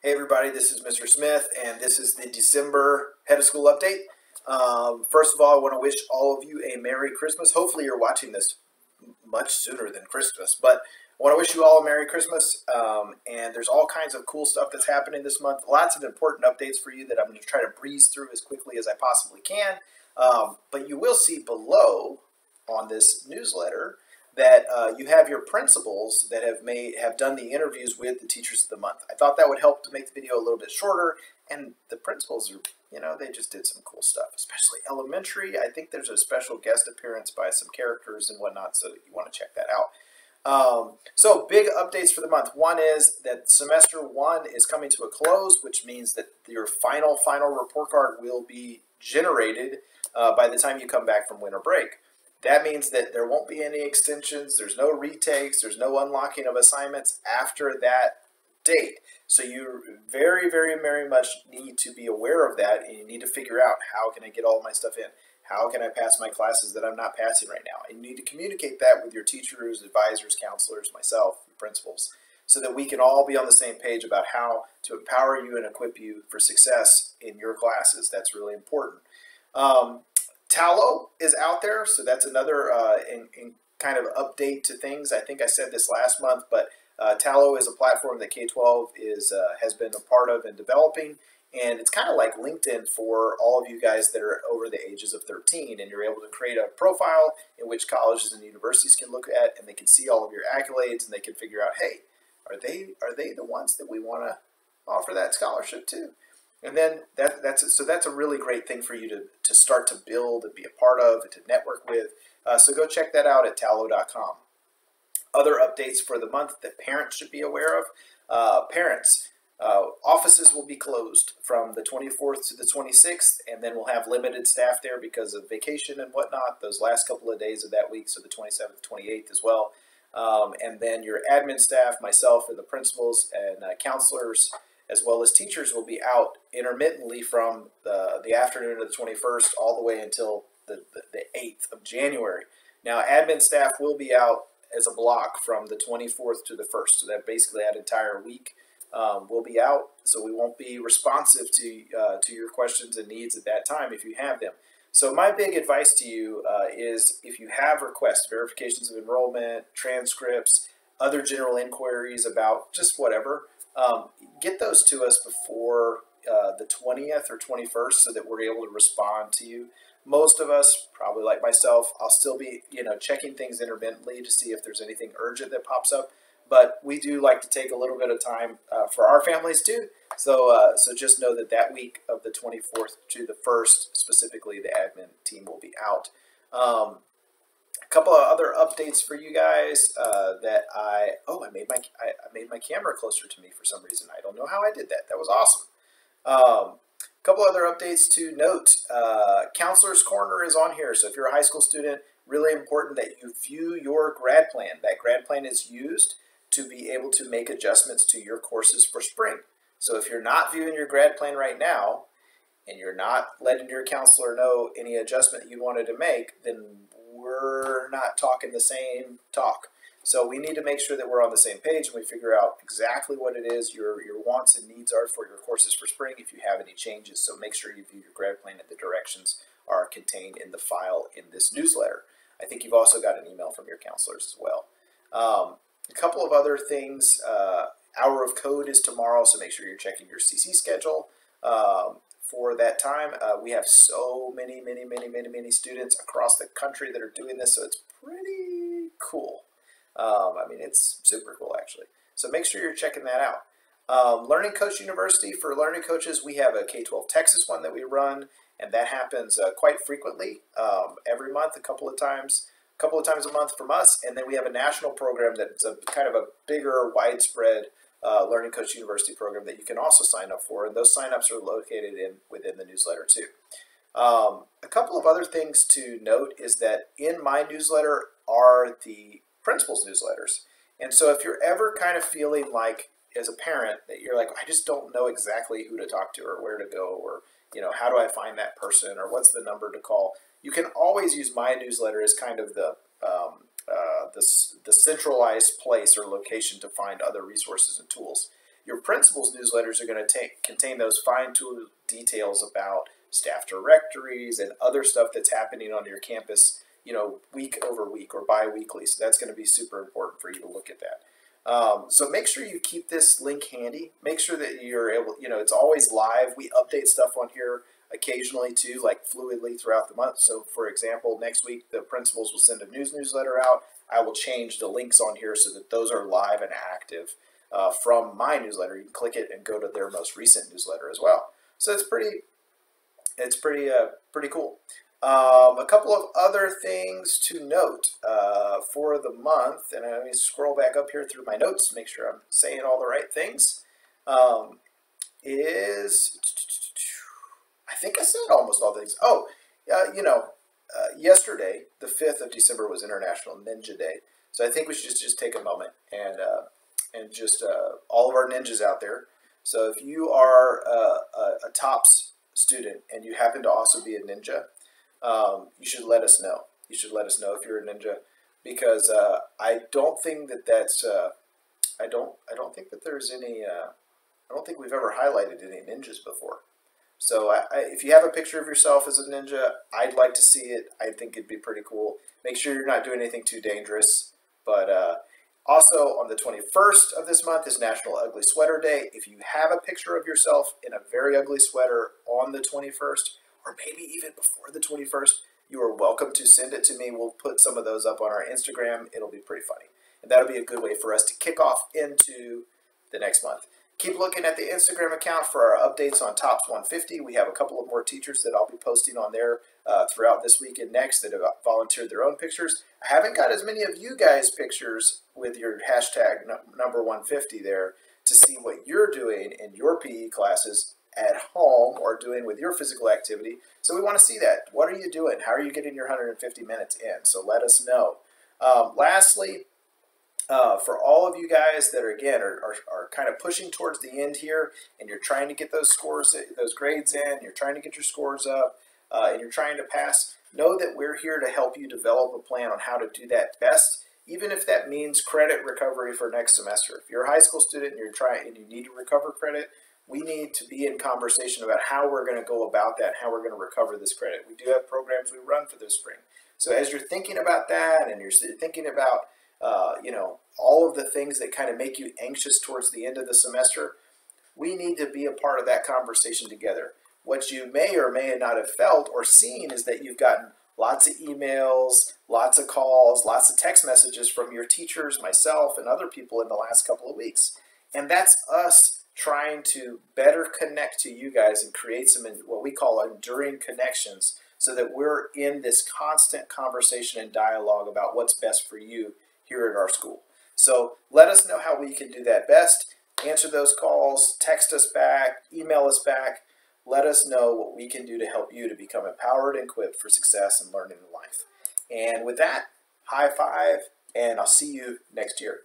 Hey everybody, this is Mr. Smith, and this is the December Head of School Update. First of all, I want to wish all of you a Merry Christmas. Hopefully you're watching this much sooner than Christmas, but I want to wish you all a Merry Christmas, and there's all kinds of cool stuff that's happening this month. Lots of important updates for you that I'm going to try to breeze through as quickly as I possibly can, but you will see below on this newsletter that you have your principals that have done the interviews with the teachers of the month. I thought that would help to make the video a little bit shorter, and the principals are, they just did some cool stuff, especially elementary. I think there's a special guest appearance by some characters and whatnot, so you want to check that out. So big updates for the month. One is that semester one is coming to a close, which means that your final report card will be generated by the time you come back from winter break. That means that there won't be any extensions, there's no retakes, there's no unlocking of assignments after that date. So you very much need to be aware of that, and you need to figure out, how can I get all of my stuff in? How can I pass my classes that I'm not passing right now? And you need to communicate that with your teachers, advisors, counselors, myself, principals, so that we can all be on the same page about how to empower you and equip you for success in your classes. That's really important. Tallow is out there, so that's another in kind of update to things. I think I said this last month, but Tallow is a platform that K-12 has been a part of and developing, and it's kind of like LinkedIn for all of you guys that are over the ages of 13, and you're able to create a profile in which colleges and universities can look at, and they can see all of your accolades, and they can figure out, hey, are they the ones that we want to offer that scholarship to? And then that's a really great thing for you to start to build and be a part of and to network with. So go check that out at tallow.com. Other updates for the month that parents should be aware of. Parents, offices will be closed from the 24th to the 26th, and then we'll have limited staff there because of vacation and whatnot, those last couple of days of that week, so the 27th, 28th as well. And then your admin staff, myself and the principals and counselors, as well as teachers, will be out intermittently from the afternoon of the 21st all the way until the 8th of January. Now, admin staff will be out as a block from the 24th to the 1st, so that basically that entire week will be out, so we won't be responsive to your questions and needs at that time if you have them. So my big advice to you is, if you have requests, verifications of enrollment, transcripts, other general inquiries about just whatever, get those to us before the 20th or 21st so that we're able to respond to you. Most of us, probably like myself, I'll still be checking things intermittently to see if there's anything urgent that pops up, but we do like to take a little bit of time for our families too. So just know that that week of the 24th to the 1st, specifically, the admin team will be out. A couple of other updates for you guys that I made my camera closer to me for some reason. I don't know how I did that. That was awesome. A couple other updates to note. Counselor's Corner is on here. So if you're a high school student, really important that you view your grad plan. That grad plan is used to be able to make adjustments to your courses for spring. So if you're not viewing your grad plan right now, and you're not letting your counselor know any adjustment that you wanted to make, then we're not talking the same talk. So we need to make sure that we're on the same page and we figure out exactly what it is your wants and needs are for your courses for spring, if you have any changes. So make sure you view your grad plan, and the directions are contained in the file in this newsletter. I think you've also got an email from your counselors as well. A couple of other things. Hour of Code is tomorrow, so make sure you're checking your CC schedule for that time. We have so many students across the country that are doing this, so it's pretty cool. I mean, it's super cool, actually. So make sure you're checking that out. Learning Coach University, for learning coaches, we have a K-12 Texas one that we run, and that happens quite frequently, every month, a couple of times a month from us. And then we have a national program that's a kind of a bigger, widespread Learning Coach University program that you can also sign up for, and those signups are located within the newsletter too. A couple of other things to note is that in my newsletter are the principals' newsletters. And so if you're ever kind of feeling like, as a parent, that you're like, I just don't know exactly who to talk to or where to go, or how do I find that person, or what's the number to call, you can always use my newsletter as kind of the centralized place or location to find other resources and tools. Your principal's newsletters are going to contain those fine-tuned details about staff directories and other stuff that's happening on your campus, you know, week over week or bi-weekly. So that's going to be super important for you to look at that. So make sure you keep this link handy. Make sure that you're able, you know, it's always live. We update stuff on here occasionally too, like fluidly throughout the month. So for example, next week the principals will send a newsletter out. I will change the links on here so that those are live and active from my newsletter. You can click it and go to their most recent newsletter as well. So it's pretty cool. A couple of other things to note for the month, and let me scroll back up here through my notes to make sure I'm saying all the right things, I think I said almost all the things. Oh, yesterday, the 5th of December, was International Ninja Day. So I think we should just take a moment and just all of our ninjas out there. So if you are a TOPS student and you happen to also be a ninja, you should let us know. You should let us know if you're a ninja, because I don't think that that's I don't think that there's any I don't think we've ever highlighted any ninjas before. So if you have a picture of yourself as a ninja, I'd like to see it. I think it'd be pretty cool. Make sure you're not doing anything too dangerous. But also on the 21st of this month is National Ugly Sweater Day. If you have a picture of yourself in a very ugly sweater on the 21st, or maybe even before the 21st, you are welcome to send it to me. We'll put some of those up on our Instagram. It'll be pretty funny. And that'll be a good way for us to kick off into the next month. Keep looking at the Instagram account for our updates on TOPS 150. We have a couple of more teachers that I'll be posting on there throughout this week and next that have volunteered their own pictures. I haven't got as many of you guys' pictures with your hashtag number 150 there to see what you're doing in your PE classes at home or doing with your physical activity. So we want to see that. What are you doing? How are you getting your 150 minutes in? So let us know. Lastly, for all of you guys that are kind of pushing towards the end here, and you're trying to get those scores, those grades in, you're trying to get your scores up, and you're trying to pass, know that we're here to help you develop a plan on how to do that best, even if that means credit recovery for next semester. If you're a high school student and you need to recover credit, we need to be in conversation about how we're going to go about that, how we're going to recover this credit. We do have programs we run for this spring. So as you're thinking about that, and you're thinking about all of the things that kind of make you anxious towards the end of the semester, we need to be a part of that conversation together. What you may or may not have felt or seen is that you've gotten lots of emails, lots of calls, lots of text messages from your teachers, myself, and other people in the last couple of weeks. And that's us trying to better connect to you guys and create some what we call enduring connections, so that we're in this constant conversation and dialogue about what's best for you here at our school. So let us know how we can do that best. Answer those calls, text us back, email us back. Let us know what we can do to help you to become empowered and equipped for success and learning in life. And with that, high five, and I'll see you next year.